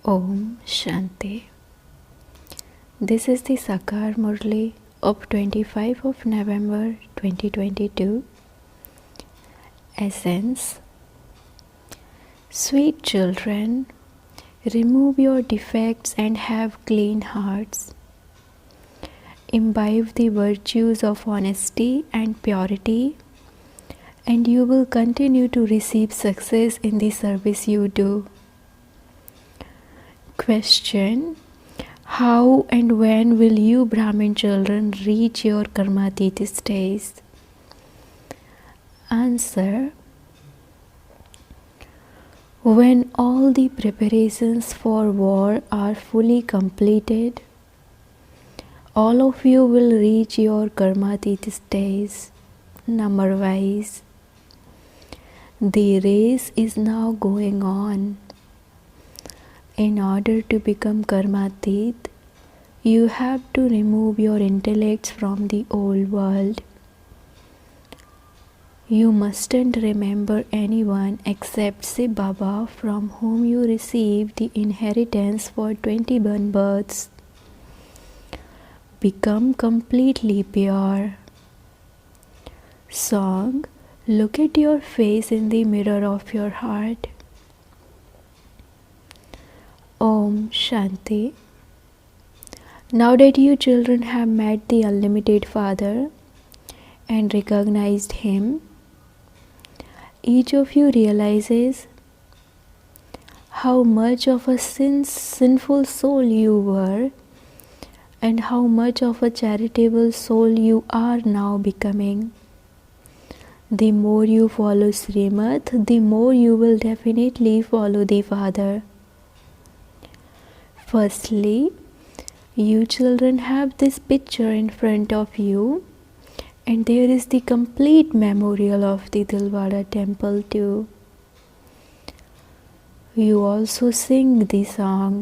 Om Shanti. This is the Sakar Murli of 25 of November 2022. Essence. Sweet children, remove your defects and have clean hearts. Imbibe the virtues of honesty and purity, and you will continue to receive success in the service you do. Question: how and when will you Brahmin children reach your Karmatiti stage? Answer: when all the preparations for war are fully completed, all of you will reach your Karmatiti stage, number wise. The race is now going on. In order to become Karmatit, you have to remove your intellects from the old world. You mustn't remember anyone except Shiv Baba, from whom you received the inheritance for 21 births. Become completely pure. Song: look at your face in the mirror of your heart. Om Shanti. Now that you children have met the Unlimited Father and recognized Him, each of you realizes how much of a sinful soul you were and how much of a charitable soul you are now becoming. The more you follow Srimad, the more you will definitely follow the Father. Firstly, you children have this picture in front of you, and there is the complete memorial of the Dilwara temple too. You also sing the song,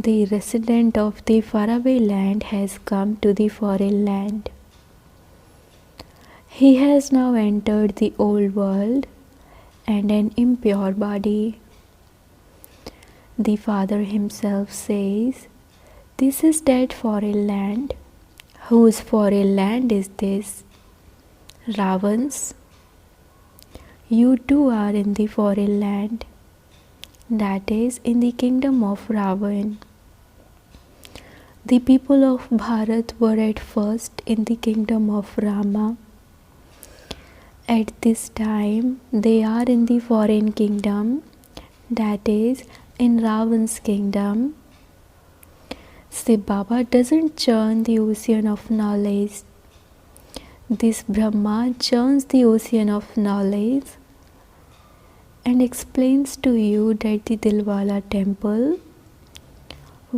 "The resident of the faraway land has come to the foreign land." He has now entered the old world and an impure body. The Father himself says, "This is that foreign land." Whose foreign land is this? Ravan's. You too are in the foreign land, that is, in the kingdom of Ravan. The people of Bharat were at first in the kingdom of Rama. At this time, they are in the foreign kingdom, that is, in Ravan's kingdom. Shiv Baba doesn't churn the ocean of knowledge. This Brahma churns the ocean of knowledge and explains to you that the Dilwala temple,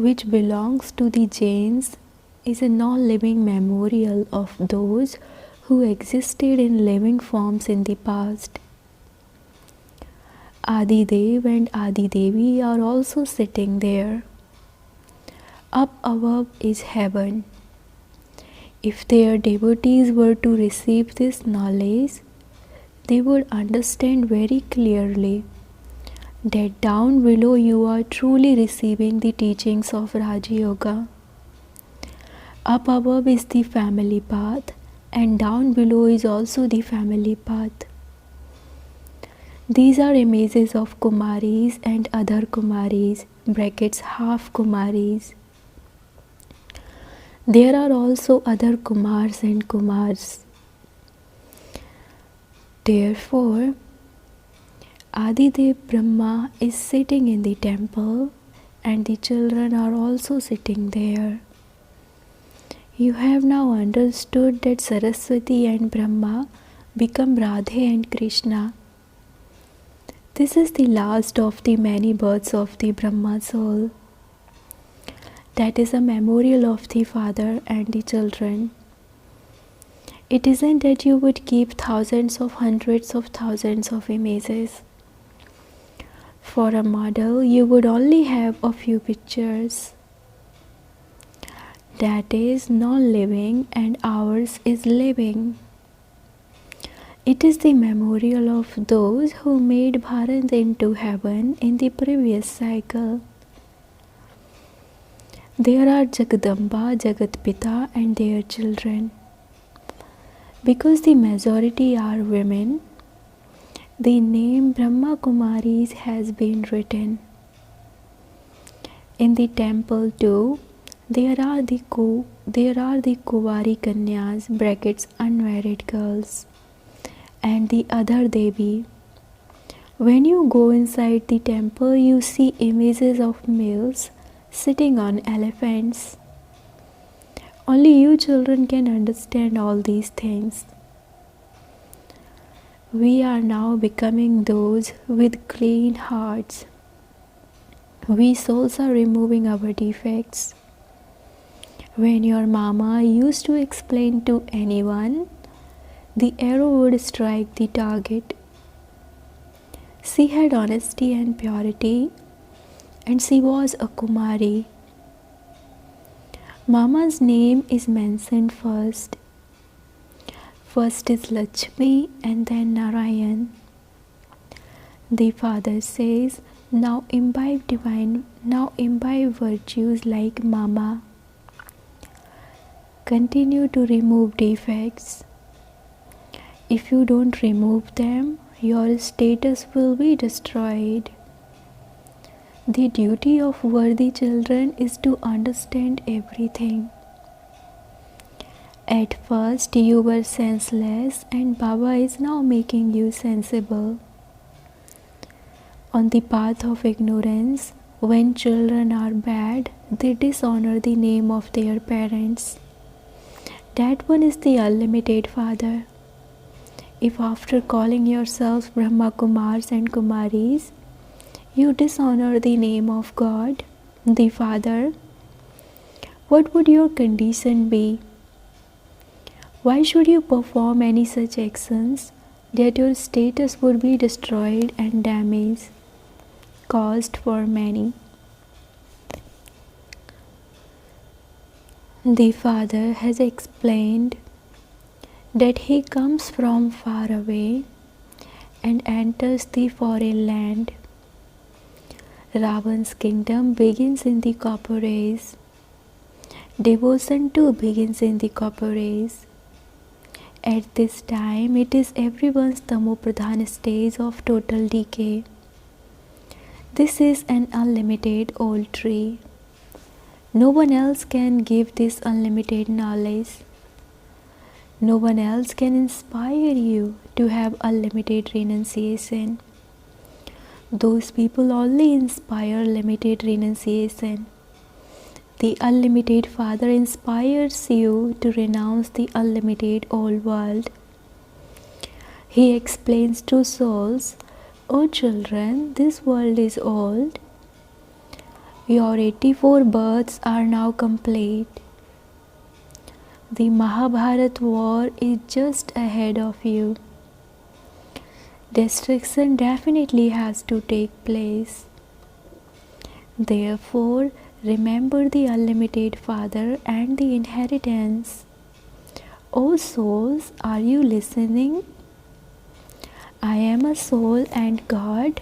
which belongs to the Jains, is a non-living memorial of those who existed in living forms in the past. Adidev and Adidevi are also sitting there. Up above is heaven. If their devotees were to receive this knowledge, they would understand very clearly that down below you are truly receiving the teachings of Raja Yoga. Up above is the family path, and down below is also the family path. These are images of Kumaris and other Kumaris, brackets half Kumaris. There are also other Kumars and Kumars. Therefore, Adidev Brahma is sitting in the temple, and the children are also sitting there. You have now understood that Saraswati and Brahma become Radhe and Krishna. This is the last of the many births of the Brahma soul. That is a memorial of the Father and the children. It isn't that you would keep thousands of hundreds of thousands of images. For a model, you would only have a few pictures. That is non-living, and ours is living. It is the memorial of those who made Bharat into heaven in the previous cycle. There are Jagadamba, Jagatpita and their children. Because the majority are women, the name Brahma Kumaris has been written. In the temple too, there are the Kuvari Kanyas brackets unmarried girls and the other Devi. When you go inside the temple, you see images of males sitting on elephants. Only you children can understand all these things. We are now becoming those with clean hearts. We souls are removing our defects. When your mama used to explain to anyone, the arrow would strike the target. She had honesty and purity, and she was a Kumari. Mama's name is mentioned first. First is Lakshmi and then Narayan. The father says, now imbibe virtues like Mama. Continue to remove defects. If you don't remove them, your status will be destroyed. The duty of worthy children is to understand everything. At first you were senseless and Baba is now making you sensible. On the path of ignorance, when children are bad, they dishonor the name of their parents. That one is the unlimited Father. If after calling yourselves Brahma Kumars and Kumaris, you dishonor the name of God, the Father, what would your condition be? Why should you perform any such actions that your status would be destroyed and damage caused for many? The Father has explained that he comes from far away and enters the foreign land. Ravan's kingdom begins in the copper age. Devotion too begins in the copper age. At this time, it is everyone's tamopradhan stage of total decay. This is an unlimited old tree. No one else can give this unlimited knowledge. No one else can inspire you to have unlimited renunciation. Those people only inspire limited renunciation. The unlimited Father inspires you to renounce the unlimited old world. He explains to souls, "O children, this world is old. Your 84 births are now complete. The Mahabharat war is just ahead of you. Destruction definitely has to take place. Therefore, remember the unlimited Father and the inheritance. O souls, are you listening? I am a soul and God.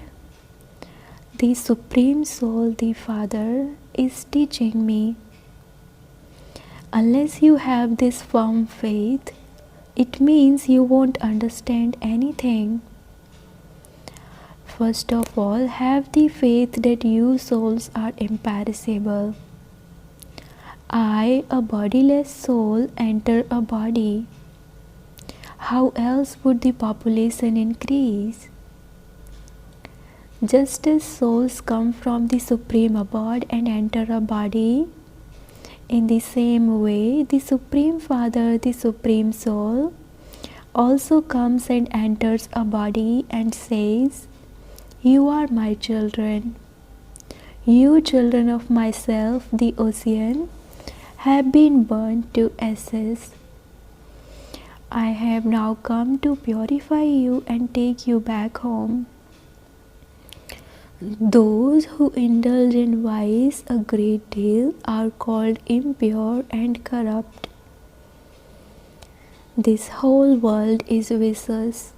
The Supreme Soul, the Father, is teaching me. Unless you have this firm faith, it means you won't understand anything. First of all, have the faith that you souls are imperishable. I, a bodiless soul, enter a body. How else would the population increase? Just as souls come from the Supreme Abode and enter a body, in the same way, the Supreme Father, the Supreme Soul, also comes and enters a body and says, "You are my children. You children of myself, the ocean, have been burnt to ashes. I have now come to purify you and take you back home." Those who indulge in vice a great deal are called impure and corrupt. This whole world is vicious.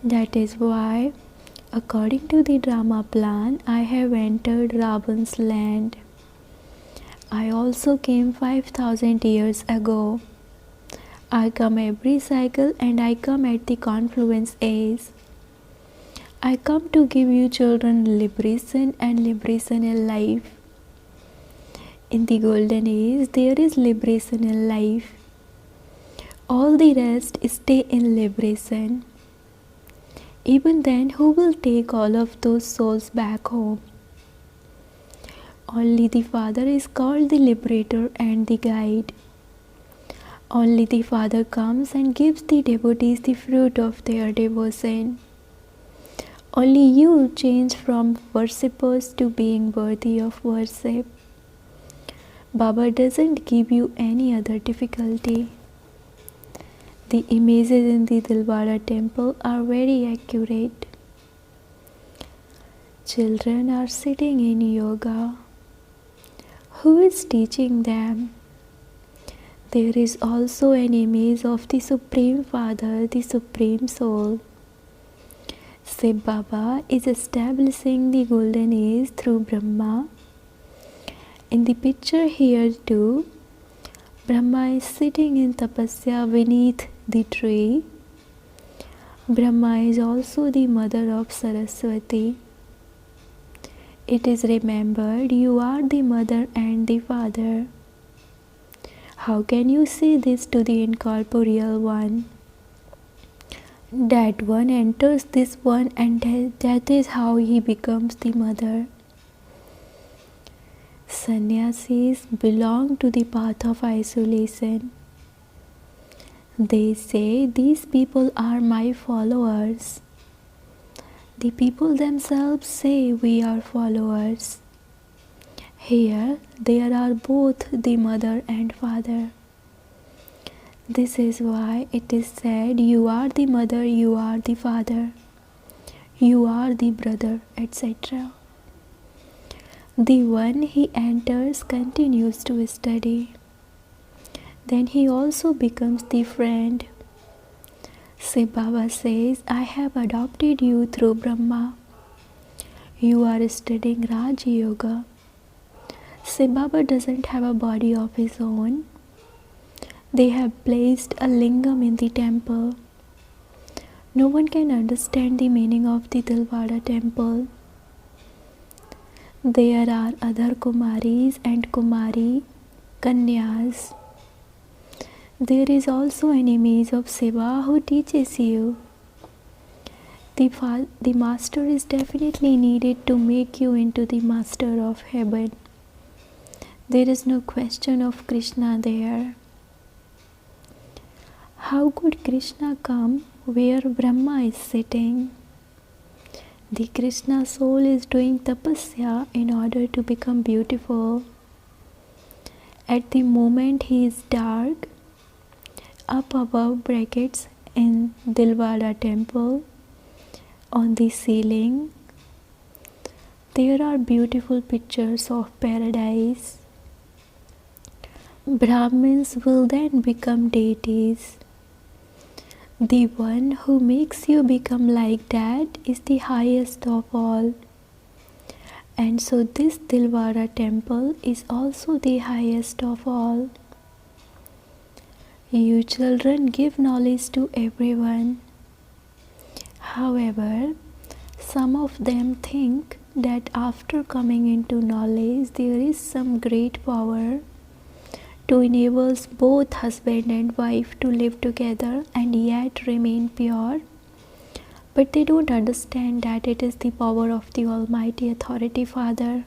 That is why, according to the drama plan, I have entered Ravan's land. I also came 5,000 years ago. I come every cycle and I come at the confluence age. I come to give you children liberation and liberation in life. In the golden age, there is liberation in life. All the rest stay in liberation. Even then, who will take all of those souls back home? Only the Father is called the liberator and the guide. Only the Father comes and gives the devotees the fruit of their devotion. Only you change from worshippers to being worthy of worship. Baba doesn't give you any other difficulty. The images in the Dilwara temple are very accurate. Children are sitting in yoga. Who is teaching them? There is also an image of the Supreme Father, the Supreme Soul. Shiv Baba is establishing the golden age through Brahma. In the picture here too, Brahma is sitting in tapasya beneath the tree. Brahma is also the mother of Saraswati. It is remembered you are the mother and the father. How can you say this to the incorporeal one? That one enters this one and that is how he becomes the mother. Sannyasis belong to the path of isolation. They say these people are my followers. The people themselves say we are followers. Here there are both the mother and father. This is why it is said you are the mother, you are the father, you are the brother, etc. The one he enters continues to study. Then he also becomes the friend. Shiv Baba says, I have adopted you through Brahma. You are studying Raj Yoga. Shiv Baba doesn't have a body of his own. They have placed a lingam in the temple. No one can understand the meaning of the Dilwara temple. There are other Kumaris and Kumari Kanyas. There is also an image of Shiva who teaches you. The master is definitely needed to make you into the master of heaven. There is no question of Krishna there. How could Krishna come where Brahma is sitting? The Krishna soul is doing tapasya in order to become beautiful. At the moment he is dark, up above brackets in Dilwara temple, on the ceiling, there are beautiful pictures of paradise. Brahmins will then become deities. The one who makes you become like that is the highest of all. And so this Dilwara temple is also the highest of all. You children give knowledge to everyone. However, some of them think that after coming into knowledge, there is some great power to enable both husband and wife to live together and yet remain pure. But they don't understand that it is the power of the Almighty Authority Father.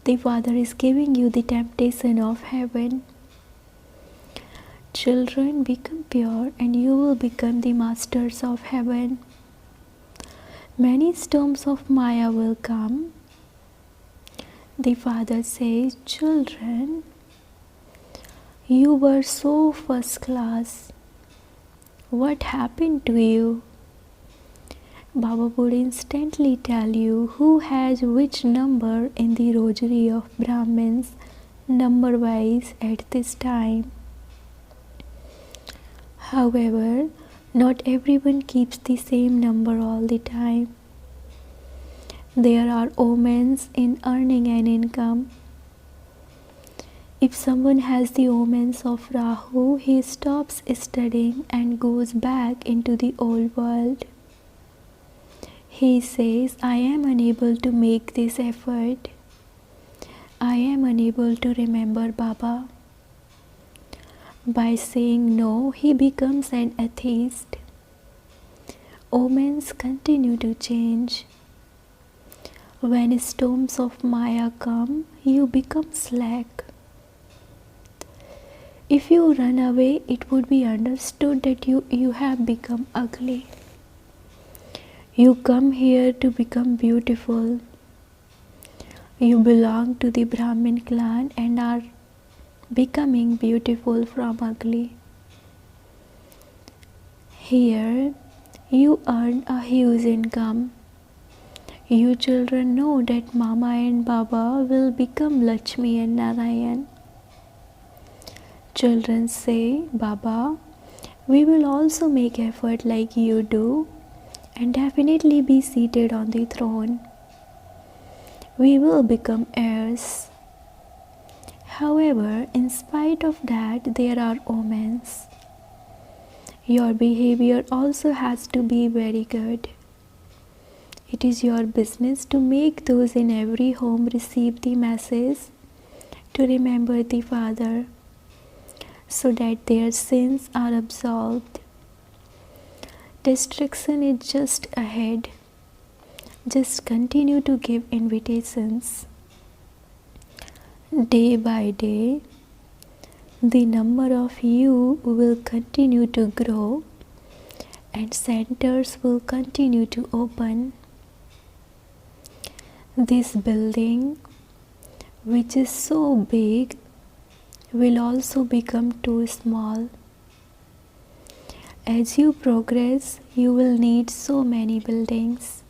The Father is giving you the temptation of heaven. Children, become pure and you will become the masters of heaven. Many storms of Maya will come. The Father says, children, you were so first class. What happened to you? Baba would instantly tell you who has which number in the rosary of Brahmins, number wise at this time. However, not everyone keeps the same number all the time. There are omens in earning an income. If someone has the omens of Rahu, he stops studying and goes back into the old world. He says, I am unable to make this effort. I am unable to remember Baba. By saying no, he becomes an atheist. Omens continue to change. When storms of Maya come, you become slack. If you run away, it would be understood that you have become ugly. You come here to become beautiful. You belong to the Brahmin clan and are becoming beautiful from ugly. Here, you earn a huge income. You children know that Mama and Baba will become Lakshmi and Narayan. Children say, Baba, we will also make effort like you do and definitely be seated on the throne. We will become heirs. However, in spite of that, there are omens. Your behavior also has to be very good. It is your business to make those in every home receive the message to remember the Father, so that their sins are absolved. Destruction is just ahead. Just continue to give invitations. Day by day, the number of you will continue to grow and centers will continue to open. This building, which is so big, will also become too small. As you progress, you will need so many buildings.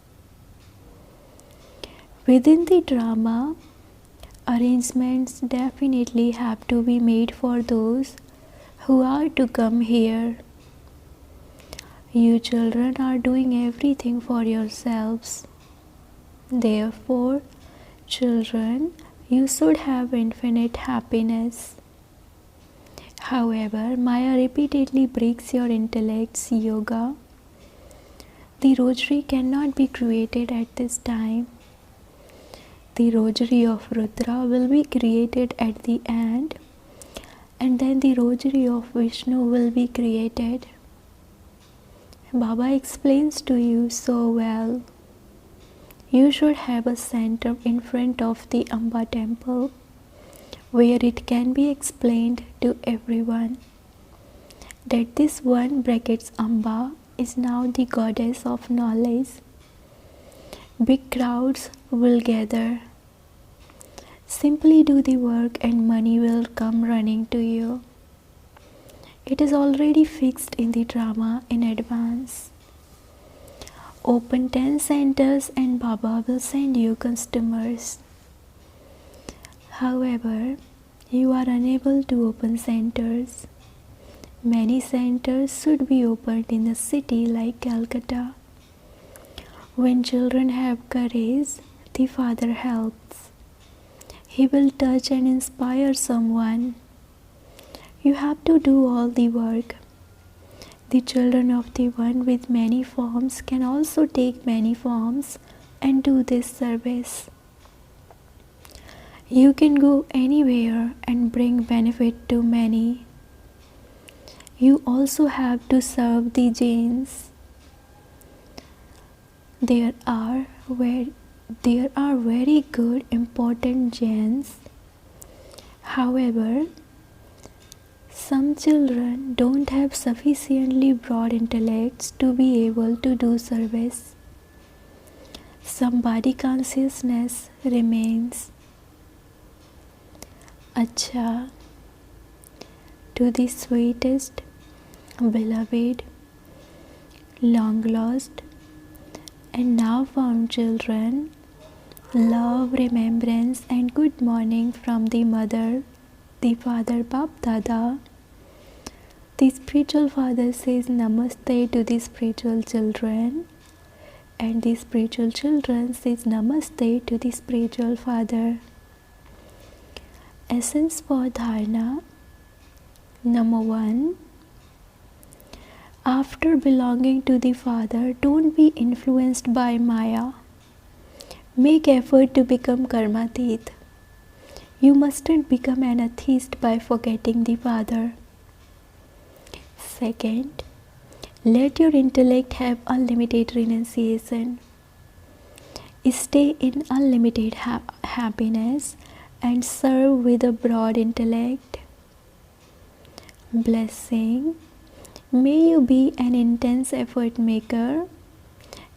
Within the drama, arrangements definitely have to be made for those who are to come here. You children are doing everything for yourselves. Therefore, children, you should have infinite happiness. However, Maya repeatedly breaks your intellect's yoga. The rosary cannot be created at this time. The rosary of Rudra will be created at the end, and then the rosary of Vishnu will be created. Baba explains to you so well. You should have a center in front of the Amba temple where it can be explained to everyone that this one brackets Amba is now the goddess of knowledge. Big crowds will gather. Simply do the work and money will come running to you. It is already fixed in the drama in advance. Open 10 centers and Baba will send you customers. However, you are unable to open centers. Many centers should be opened in a city like Calcutta. When children have courage, the Father helps. He will touch and inspire someone. You have to do all the work. The children of the one with many forms can also take many forms and do this service. You can go anywhere and bring benefit to many. You also have to serve the Jains. There are very good, important Jains. However, some children don't have sufficiently broad intellects to be able to do service. Some body consciousness remains. Acha, to the sweetest, beloved, long lost, and now found children, love, remembrance, and good morning from the Mother, the Father Bap Dada, The spiritual father says namaste to the spiritual children, and the spiritual children says namaste to the spiritual father. Essence for dharana. Number 1. After belonging to the Father, don't be influenced by Maya. Make effort to become karmatit. You mustn't become an atheist by forgetting the Father. Second, let your intellect have unlimited renunciation. Stay in unlimited happiness and serve with a broad intellect. Blessing. May you be an intense effort maker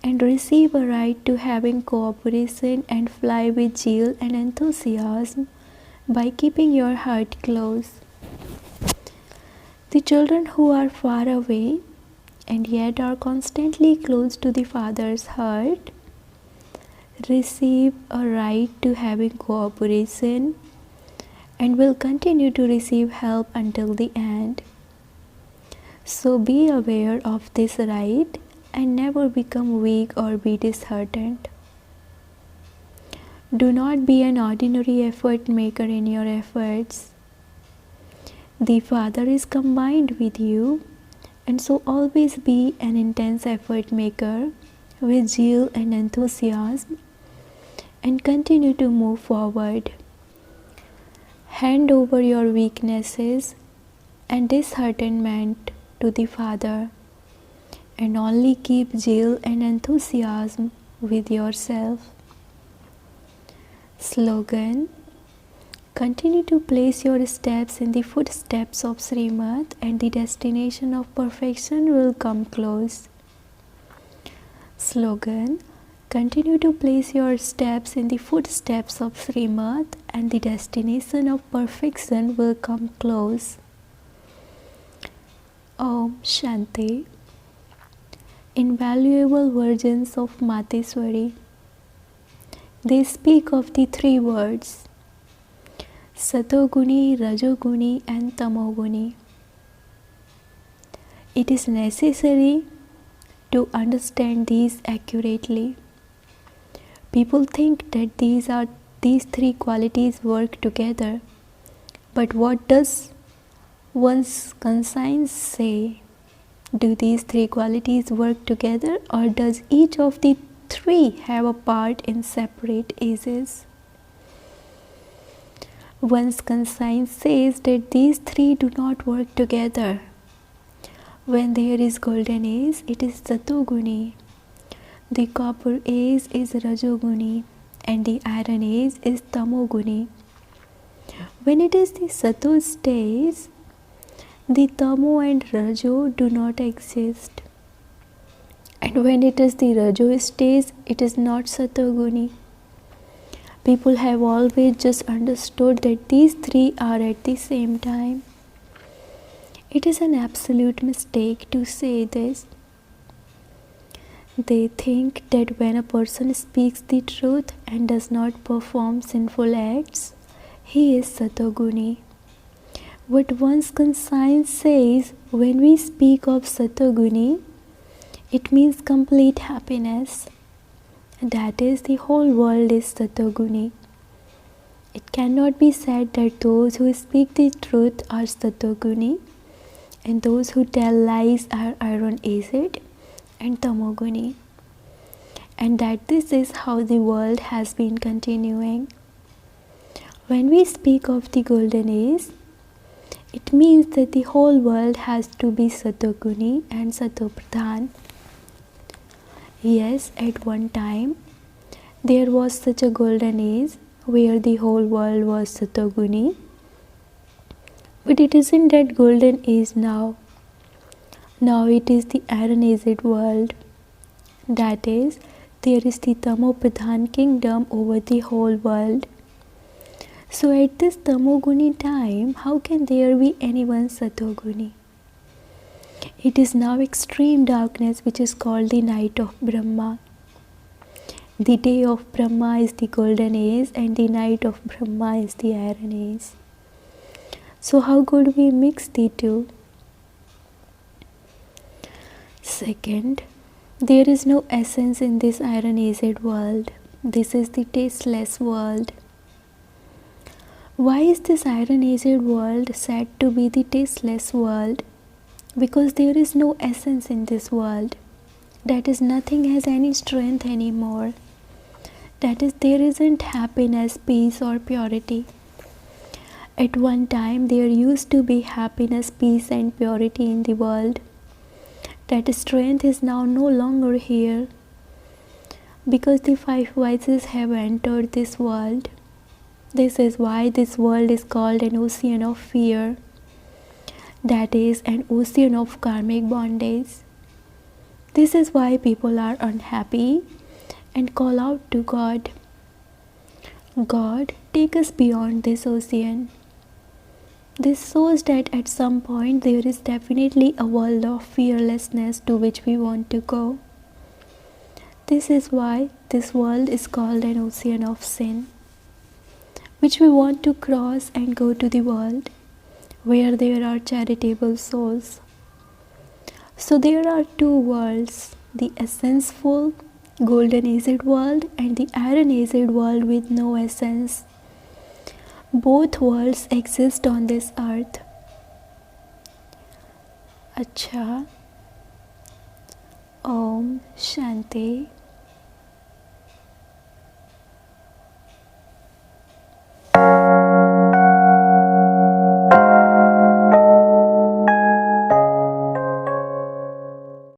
and receive a right to having cooperation and fly with zeal and enthusiasm by keeping your heart close. The children who are far away and yet are constantly close to the Father's heart receive a right to having cooperation and will continue to receive help until the end. So be aware of this right and never become weak or be disheartened. Do not be an ordinary effort maker in your efforts. The Father is combined with you, and so always be an intense effort maker with zeal and enthusiasm and continue to move forward. Hand over your weaknesses and disheartenment to the Father and only keep zeal and enthusiasm with yourself. Slogan. Continue to place your steps in the footsteps of Srimad and the destination of perfection will come close. Slogan. Continue to place your steps in the footsteps of Srimad and the destination of perfection will come close. Om Shanti. Invaluable virgins of Mateswari. They speak of the 3 words Satoguni, Rajoguni and Tamoguni. It is necessary to understand these accurately. People think that these 3 qualities work together, but what does one's conscience say? Do these 3 qualities work together, or does each of the 3 have a part in separate ages? One's conscience says that these 3 do not work together. When there is golden age, it is Satoguni. The copper age is Rajoguni, and the iron age is Tamoguni. When it is the Sato stage, the Tamo and Rajo do not exist. And when it is the Rajo stage, it is not Satoguni. People have always just understood that these 3 are at the same time. It is an absolute mistake to say this. They think that when a person speaks the truth and does not perform sinful acts, he is Satoguni. What one's conscience says when we speak of Satoguni, it means complete happiness. That is, the whole world is Satoguni. It cannot be said that those who speak the truth are Satoguni and those who tell lies are iron acid and Tamoguni, and that this is how the world has been continuing. When we speak of the golden age, it means that the whole world has to be Satoguni and Satopradhan. Yes, at one time, there was such a golden age where the whole world was Satoguni. But it isn't that golden age now. Now it is the iron aged world. That is, there is the Tamopradhan kingdom over the whole world. So at this Tamoguni time, how can there be anyone Satoguni? It is now extreme darkness which is called the night of Brahma. The day of Brahma is the golden age and the night of Brahma is the iron age. So how could we mix the two? Second, there is no essence in this iron-aged world. This is the tasteless world. Why is this iron-aged world said to be the tasteless world? Because there is no essence in this world. That is, nothing has any strength anymore. That is, there isn't happiness, peace, or purity. At one time, there used to be happiness, peace, and purity in the world. That strength is now no longer here because the five vices have entered this world. This is why this world is called an ocean of fear. That is, an ocean of karmic bondage. This is why people are unhappy and call out to God. God, take us beyond this ocean. This shows that at some point there is definitely a world of fearlessness to which we want to go. This is why this world is called an ocean of sin, which we want to cross and go to the world where there are charitable souls. So there are two worlds, the essence-full, golden-aged world and the iron-aged world with no essence. Both worlds exist on this earth. अच्छा, Om Shanti.